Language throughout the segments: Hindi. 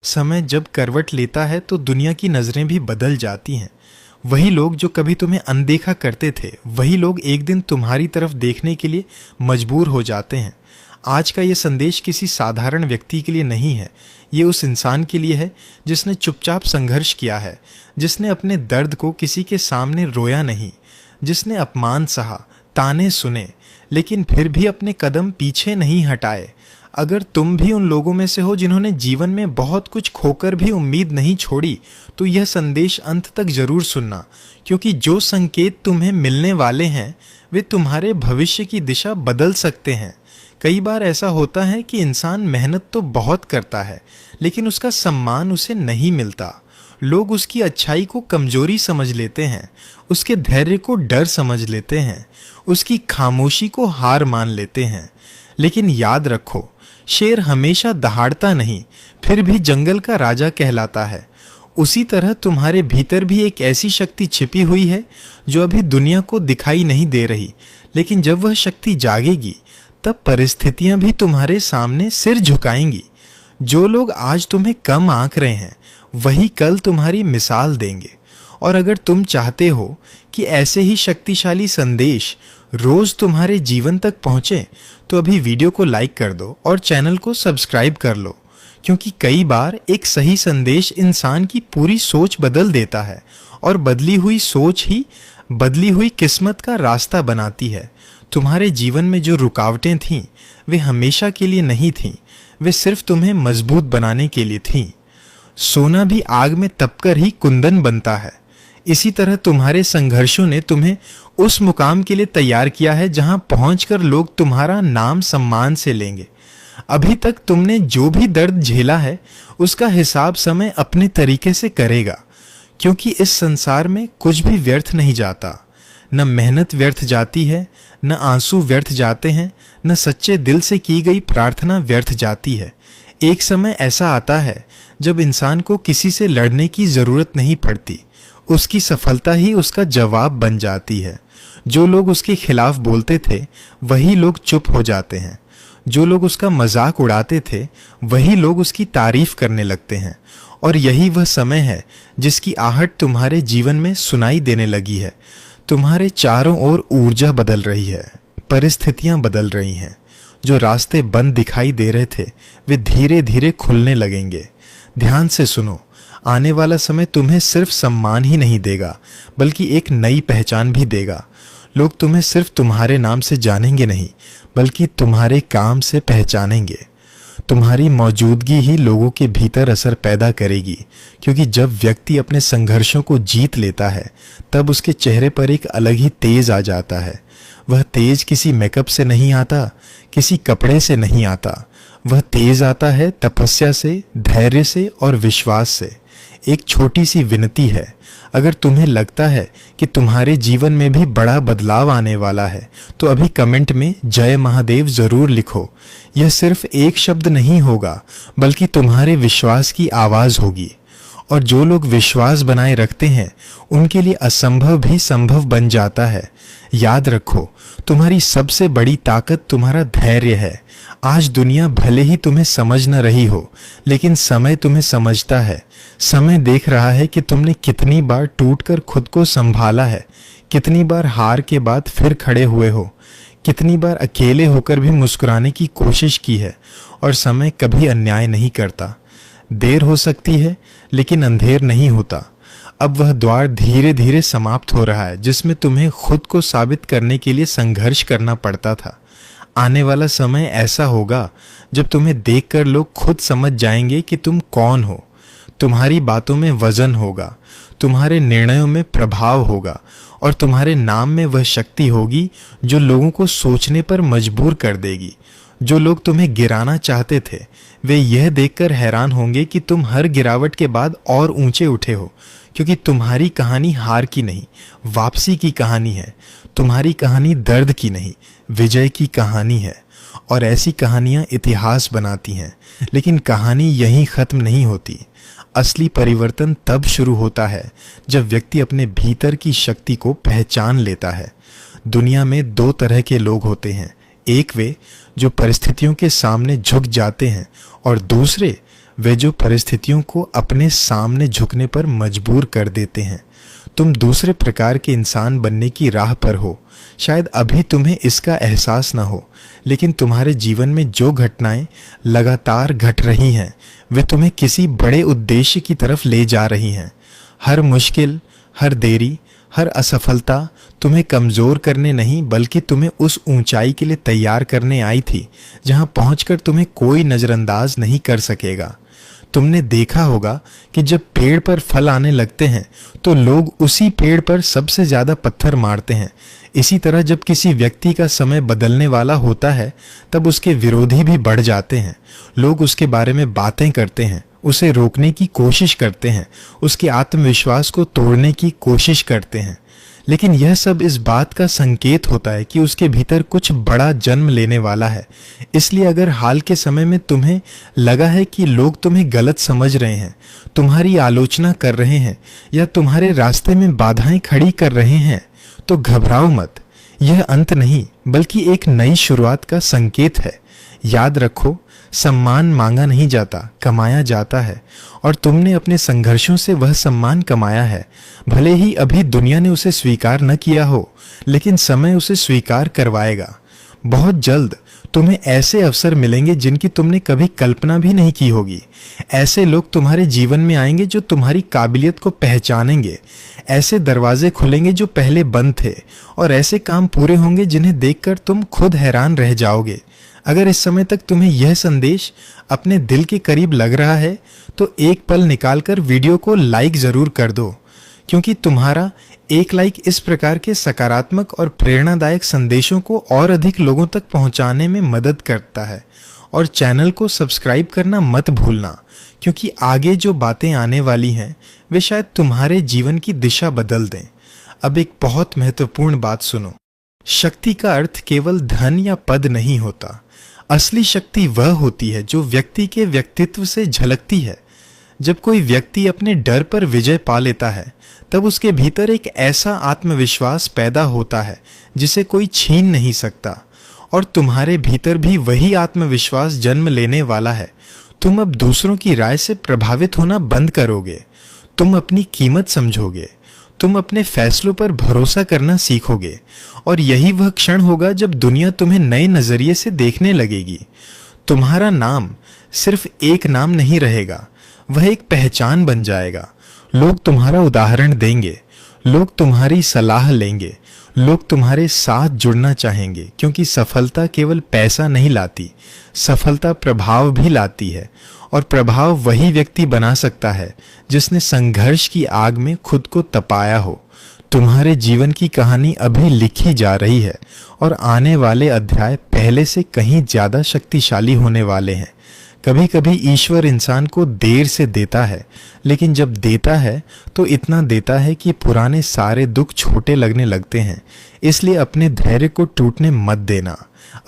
समय जब करवट लेता है तो दुनिया की नज़रें भी बदल जाती हैं। वही लोग जो कभी तुम्हें अनदेखा करते थे, वही लोग एक दिन तुम्हारी तरफ देखने के लिए मजबूर हो जाते हैं। आज का ये संदेश किसी साधारण व्यक्ति के लिए नहीं है। ये उस इंसान के लिए है जिसने चुपचाप संघर्ष किया है, जिसने अपने दर्द को किसी के सामने रोया नहीं, जिसने अपमान सहा, ताने सुने, लेकिन फिर भी अपने कदम पीछे नहीं हटाए। अगर तुम भी उन लोगों में से हो जिन्होंने जीवन में बहुत कुछ खोकर भी उम्मीद नहीं छोड़ी, तो यह संदेश अंत तक जरूर सुनना, क्योंकि जो संकेत तुम्हें मिलने वाले हैं वे तुम्हारे भविष्य की दिशा बदल सकते हैं। कई बार ऐसा होता है कि इंसान मेहनत तो बहुत करता है, लेकिन उसका सम्मान उसे नहीं मिलता। लोग उसकी अच्छाई को कमजोरी समझ लेते हैं, उसके धैर्य को डर समझ लेते हैं, उसकी खामोशी को हार मान लेते हैं। लेकिन याद रखो, शेर हमेशा दहाड़ता नहीं, फिर भी जंगल का राजा कहलाता है। उसी तरह तुम्हारे भीतर भी एक ऐसी शक्ति छिपी हुई है जो अभी दुनिया को दिखाई नहीं दे रही, लेकिन जब वह शक्ति जागेगी तब परिस्थितियां भी तुम्हारे सामने सिर झुकाएंगी। जो लोग आज तुम्हें कम आंक रहे हैं, वही कल तुम्हारी मिसाल देंगे। और अगर तुम चाहते हो कि ऐसे ही शक्तिशाली संदेश रोज तुम्हारे जीवन तक पहुंचे, तो अभी वीडियो को लाइक कर दो और चैनल को सब्सक्राइब कर लो, क्योंकि कई बार एक सही संदेश इंसान की पूरी सोच बदल देता है, और बदली हुई सोच ही बदली हुई किस्मत का रास्ता बनाती है। तुम्हारे जीवन में जो रुकावटें थीं, वे हमेशा के लिए नहीं थीं, वे सिर्फ तुम्हें मजबूत बनाने के लिए थीं। सोना भी आग में तपकर ही कुंदन बनता है। इसी तरह तुम्हारे संघर्षों ने तुम्हें उस मुकाम के लिए तैयार किया है जहां पहुंचकर लोग तुम्हारा नाम सम्मान से लेंगे। अभी तक तुमने जो भी दर्द झेला है, उसका हिसाब समय अपने तरीके से करेगा, क्योंकि इस संसार में कुछ भी व्यर्थ नहीं जाता। न मेहनत व्यर्थ जाती है, न आंसू व्यर्थ जाते हैं, न सच्चे दिल से की गई प्रार्थना व्यर्थ जाती है। एक समय ऐसा आता है जब इंसान को किसी से लड़ने की जरूरत नहीं पड़ती, उसकी सफलता ही उसका जवाब बन जाती है। जो लोग उसके खिलाफ बोलते थे, वही लोग चुप हो जाते हैं। जो लोग उसका मजाक उड़ाते थे, वही लोग उसकी तारीफ करने लगते हैं। और यही वह समय है जिसकी आहट तुम्हारे जीवन में सुनाई देने लगी है। तुम्हारे चारों ओर ऊर्जा बदल रही है, परिस्थितियां बदल रही हैं। जो रास्ते बंद दिखाई दे रहे थे, वे धीरे धीरे खुलने लगेंगे। ध्यान से सुनो, आने वाला समय तुम्हें सिर्फ सम्मान ही नहीं देगा, बल्कि एक नई पहचान भी देगा। लोग तुम्हें सिर्फ तुम्हारे नाम से जानेंगे नहीं, बल्कि तुम्हारे काम से पहचानेंगे। तुम्हारी मौजूदगी ही लोगों के भीतर असर पैदा करेगी, क्योंकि जब व्यक्ति अपने संघर्षों को जीत लेता है, तब उसके चेहरे पर एक अलग ही तेज आ जाता है। वह तेज किसी मेकअप से नहीं आता, किसी कपड़े से नहीं आता। वह तेज आता है तपस्या से, धैर्य से और विश्वास से। एक छोटी सी विनती है, अगर तुम्हें लगता है कि तुम्हारे जीवन में भी बड़ा बदलाव आने वाला है, तो अभी कमेंट में जय महादेव जरूर लिखो। यह सिर्फ एक शब्द नहीं होगा, बल्कि तुम्हारे विश्वास की आवाज होगी। और जो लोग विश्वास बनाए रखते हैं, उनके लिए असंभव भी संभव बन जाता है। याद रखो, तुम्हारी सबसे बड़ी ताकत तुम्हारा धैर्य है। आज दुनिया भले ही तुम्हें समझ न रही हो, लेकिन समय तुम्हें समझता है। समय देख रहा है कि तुमने कितनी बार टूटकर खुद को संभाला है, कितनी बार हार के बाद फिर खड़े हुए हो, कितनी बार अकेले होकर भी मुस्कुराने की कोशिश की है। और समय कभी अन्याय नहीं करता। देर हो सकती है, लेकिन अंधेर नहीं होता। अब वह द्वार धीरे धीरे समाप्त हो रहा है जिसमें तुम्हें खुद को साबित करने के लिए संघर्ष करना पड़ता था। आने वाला समय ऐसा होगा जब तुम्हें देखकर लोग खुद समझ जाएंगे कि तुम कौन हो। तुम्हारी बातों में वजन होगा, तुम्हारे निर्णयों में प्रभाव होगा, और तुम्हारे नाम में वह शक्ति होगी जो लोगों को सोचने पर मजबूर कर देगी। जो लोग तुम्हें गिराना चाहते थे, वे यह देखकर हैरान होंगे कि तुम हर गिरावट के बाद और ऊंचे उठे हो, क्योंकि तुम्हारी कहानी हार की नहीं, वापसी की कहानी है। तुम्हारी कहानी दर्द की नहीं, विजय की कहानी है। और ऐसी कहानियां इतिहास बनाती हैं, लेकिन कहानी यहीं खत्म नहीं होती। असली परिवर्तन तब शुरू होता है जब व्यक्ति अपने भीतर की शक्ति को पहचान लेता है। दुनिया में दो तरह के लोग होते हैं, एक वे जो परिस्थितियों के सामने झुक जाते हैं, और दूसरे वे जो परिस्थितियों को अपने सामने झुकने पर मजबूर कर देते हैं। तुम दूसरे प्रकार के इंसान बनने की राह पर हो। शायद अभी तुम्हें इसका एहसास ना हो, लेकिन तुम्हारे जीवन में जो घटनाएं लगातार घट रही हैं वे तुम्हें किसी बड़े उद्देश्य की तरफ ले जा रही हैं। हर मुश्किल, हर देरी, हर असफलता तुम्हें कमज़ोर करने नहीं बल्कि तुम्हें उस ऊंचाई के लिए तैयार करने आई थी जहां पहुंचकर तुम्हें कोई नज़रअंदाज नहीं कर सकेगा। तुमने देखा होगा कि जब पेड़ पर फल आने लगते हैं तो लोग उसी पेड़ पर सबसे ज़्यादा पत्थर मारते हैं। इसी तरह जब किसी व्यक्ति का समय बदलने वाला होता है तब उसके विरोधी भी बढ़ जाते हैं। लोग उसके बारे में बातें करते हैं, उसे रोकने की कोशिश करते हैं, उसके आत्मविश्वास को तोड़ने की कोशिश करते हैं। लेकिन यह सब इस बात का संकेत होता है कि उसके भीतर कुछ बड़ा जन्म लेने वाला है। इसलिए अगर हाल के समय में तुम्हें लगा है कि लोग तुम्हें गलत समझ रहे हैं, तुम्हारी आलोचना कर रहे हैं या तुम्हारे रास्ते में बाधाएं खड़ी कर रहे हैं, तो घबराओ मत। यह अंत नहीं बल्कि एक नई शुरुआत का संकेत है। याद रखो, सम्मान मांगा नहीं जाता, कमाया जाता है, और तुमने अपने संघर्षों से वह सम्मान कमाया है। भले ही अभी दुनिया ने उसे स्वीकार न किया हो, लेकिन समय उसे स्वीकार करवाएगा। बहुत जल्द तुम्हें ऐसे अवसर मिलेंगे जिनकी तुमने कभी कल्पना भी नहीं की होगी। ऐसे लोग तुम्हारे जीवन में आएंगे जो तुम्हारी काबिलियत को पहचानेंगे। ऐसे दरवाजे खुलेंगे जो पहले बंद थे, और ऐसे काम पूरे होंगे जिन्हें देखकर तुम खुद हैरान रह जाओगे। अगर इस समय तक तुम्हें यह संदेश अपने दिल के करीब लग रहा है तो एक पल निकालकर वीडियो को लाइक ज़रूर कर दो, क्योंकि तुम्हारा एक लाइक इस प्रकार के सकारात्मक और प्रेरणादायक संदेशों को और अधिक लोगों तक पहुंचाने में मदद करता है। और चैनल को सब्सक्राइब करना मत भूलना, क्योंकि आगे जो बातें आने वाली हैं वे शायद तुम्हारे जीवन की दिशा बदल दें। अब एक बहुत महत्वपूर्ण बात सुनो। शक्ति का अर्थ केवल धन या पद नहीं होता। असली शक्ति वह होती है जो व्यक्ति के व्यक्तित्व से झलकती है। जब कोई व्यक्ति अपने डर पर विजय पा लेता है तब उसके भीतर एक ऐसा आत्मविश्वास पैदा होता है जिसे कोई छीन नहीं सकता। और तुम्हारे भीतर भी वही आत्मविश्वास जन्म लेने वाला है। तुम अब दूसरों की राय से प्रभावित होना बंद करोगे। तुम अपनी कीमत समझोगे। तुम अपने फैसलों पर भरोसा करना सीखोगे। और यही वह क्षण होगा जब दुनिया तुम्हें नए नजरिए से देखने लगेगी। तुम्हारा नाम सिर्फ एक नाम नहीं रहेगा, वह एक पहचान बन जाएगा। लोग तुम्हारा उदाहरण देंगे, लोग तुम्हारी सलाह लेंगे, लोग तुम्हारे साथ जुड़ना चाहेंगे, क्योंकि सफलता केवल पैसा नहीं लाती, सफलता प्रभाव भी लाती है। और प्रभाव वही व्यक्ति बना सकता है जिसने संघर्ष की आग में खुद को तपाया हो। तुम्हारे जीवन की कहानी अभी लिखी जा रही है और आने वाले अध्याय पहले से कहीं ज्यादा शक्तिशाली होने वाले हैं। कभी कभी ईश्वर इंसान को देर से देता है, लेकिन जब देता है तो इतना देता है कि पुराने सारे दुख छोटे लगने लगते हैं। इसलिए अपने धैर्य को टूटने मत देना,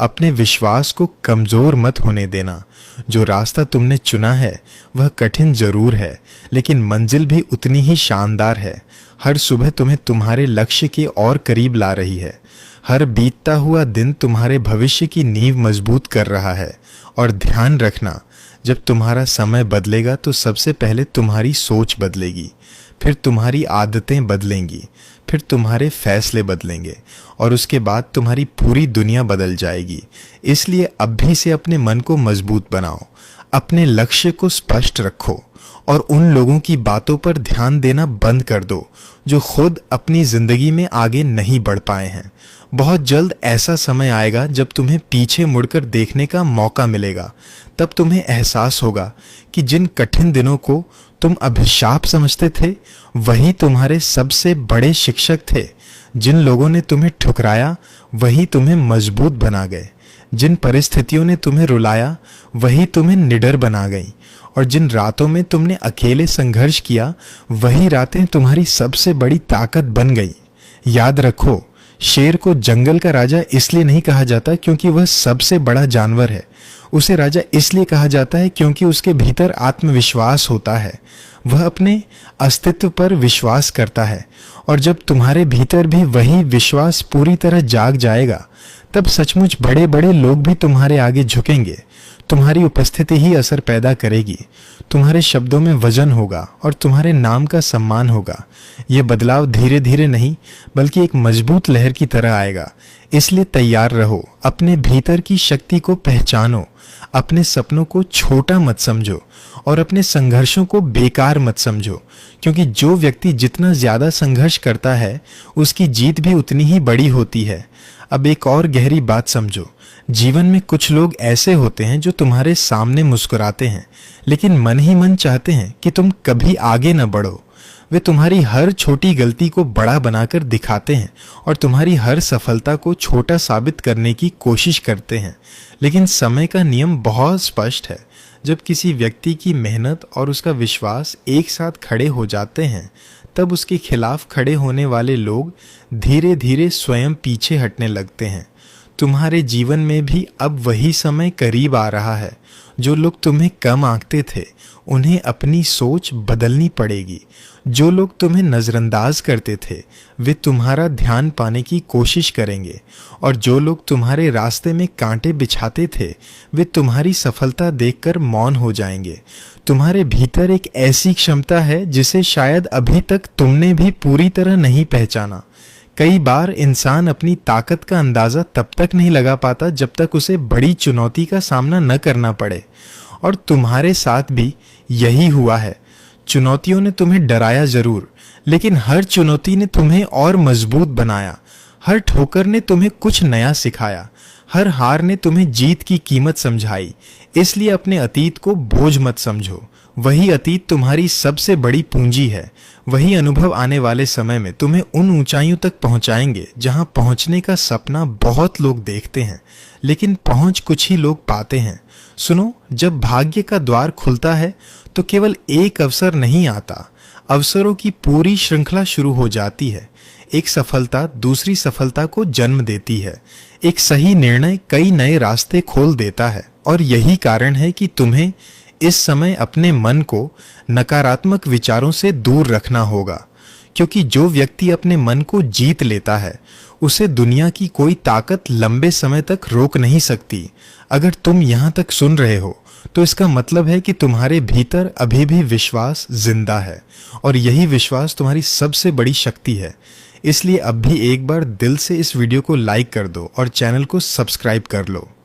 अपने विश्वास को कमजोर मत होने देना। जो रास्ता तुमने चुना है वह कठिन जरूर है, लेकिन मंजिल भी उतनी ही शानदार है। हर सुबह तुम्हें तुम्हारे लक्ष्य के और करीब ला रही है। हर बीतता हुआ दिन तुम्हारे भविष्य की नींव मजबूत कर रहा है। और ध्यान रखना, जब तुम्हारा समय बदलेगा तो सबसे पहले तुम्हारी सोच बदलेगी, फिर तुम्हारी आदतें बदलेंगी, फिर तुम्हारे फैसले बदलेंगे, और उसके बाद तुम्हारी पूरी दुनिया बदल जाएगी। इसलिए अभी से अपने मन को मजबूत बनाओ, अपने लक्ष्य को स्पष्ट रखो और उन लोगों की बातों पर ध्यान देना बंद कर दो जो खुद अपनी जिंदगी में आगे नहीं बढ़ पाए हैं। बहुत जल्द ऐसा समय आएगा जब तुम्हें पीछे मुड़कर देखने का मौका मिलेगा। तब तुम्हें एहसास होगा कि जिन कठिन दिनों को तुम अभिशाप समझते थे वही तुम्हारे सबसे बड़े शिक्षक थे। जिन लोगों ने तुम्हें ठुकराया वही तुम्हें मजबूत बना गए। जिन परिस्थितियों ने तुम्हें रुलाया वही तुम्हें निडर बना गई। और जिन रातों में तुमने अकेले संघर्ष किया वही रातें तुम्हारी सबसे बड़ी ताकत बन गई। याद रखो, शेर को जंगल का राजा इसलिए नहीं कहा जाता क्योंकि वह सबसे बड़ा जानवर है। उसे राजा इसलिए कहा जाता है क्योंकि उसके भीतर आत्मविश्वास होता है। वह अपने अस्तित्व पर विश्वास करता है। और जब तुम्हारे भीतर भी वही विश्वास पूरी तरह जाग जाएगा तब सचमुच बड़े बड़े लोग भी तुम्हारे आगे झुकेंगे। तुम्हारी उपस्थिति ही असर पैदा करेगी। तुम्हारे शब्दों में वजन होगा और तुम्हारे नाम का सम्मान होगा। ये बदलाव धीरे धीरे नहीं बल्कि एक मजबूत लहर की तरह आएगा। इसलिए तैयार रहो, अपने भीतर की शक्ति को पहचानो, अपने सपनों को छोटा मत समझो और अपने संघर्षों को बेकार मत समझो, क्योंकि जो व्यक्ति जितना ज्यादा संघर्ष करता है उसकी जीत भी उतनी ही बड़ी होती है। अब एक और गहरी बात समझो, जीवन में कुछ लोग ऐसे होते हैं जो तुम्हारे सामने मुस्कुराते हैं लेकिन मन ही मन चाहते हैं कि तुम कभी आगे न बढ़ो। वे तुम्हारी हर छोटी गलती को बड़ा बनाकर दिखाते हैं और तुम्हारी हर सफलता को छोटा साबित करने की कोशिश करते हैं। लेकिन समय का नियम बहुत स्पष्ट है। जब किसी व्यक्ति की मेहनत और उसका विश्वास एक साथ खड़े हो जाते हैं, तब उसके खिलाफ खड़े होने वाले लोग धीरे धीरे स्वयं पीछे हटने लगते हैं। तुम्हारे जीवन में भी अब वही समय करीब आ रहा है। जो लोग तुम्हें कम आंकते थे उन्हें अपनी सोच बदलनी पड़ेगी। जो लोग तुम्हें नज़रअंदाज करते थे वे तुम्हारा ध्यान पाने की कोशिश करेंगे और जो लोग तुम्हारे रास्ते में कांटे बिछाते थे वे तुम्हारी सफलता देखकर मौन हो जाएंगे। तुम्हारे भीतर एक ऐसी क्षमता है जिसे शायद अभी तक तुमने भी पूरी तरह नहीं पहचाना। कई बार इंसान अपनी ताकत का अंदाज़ा तब तक नहीं लगा पाता जब तक उसे बड़ी चुनौती का सामना न करना पड़े, और तुम्हारे साथ भी यही हुआ है। चुनौतियों ने तुम्हें डराया जरूर, लेकिन हर चुनौती ने तुम्हें और मजबूत बनाया। हर ठोकर ने तुम्हें कुछ नया सिखाया। हर हार ने तुम्हें जीत की कीमत समझाई। इसलिए अपने अतीत को बोझ मत समझो। वही अतीत तुम्हारी सबसे बड़ी पूंजी है। वही अनुभव आने वाले समय में तुम्हें उन ऊंचाइयों तक पहुंचाएंगे जहां पहुंचने का सपना बहुत लोग देखते हैं लेकिन पहुंच कुछ ही लोग पाते हैं। सुनो, जब भाग्य का द्वार खुलता है तो केवल एक अवसर नहीं आता, अवसरों की पूरी श्रृंखला शुरू हो जाती है। एक सफलता दूसरी सफलता को जन्म देती है। एक सही निर्णय कई नए रास्ते खोल देता है। और यही कारण है कि तुम्हें इस समय अपने मन को नकारात्मक विचारों से दूर रखना होगा, क्योंकि जो व्यक्ति अपने मन को जीत लेता है उसे दुनिया की कोई ताकत लंबे समय तक रोक नहीं सकती। अगर तुम यहाँ तक सुन रहे हो तो इसका मतलब है कि तुम्हारे भीतर अभी भी विश्वास जिंदा है और यही विश्वास तुम्हारी सबसे बड़ी शक्ति है। इसलिए अब भी एक बार दिल से इस वीडियो को लाइक कर दो और चैनल को सब्सक्राइब कर लो।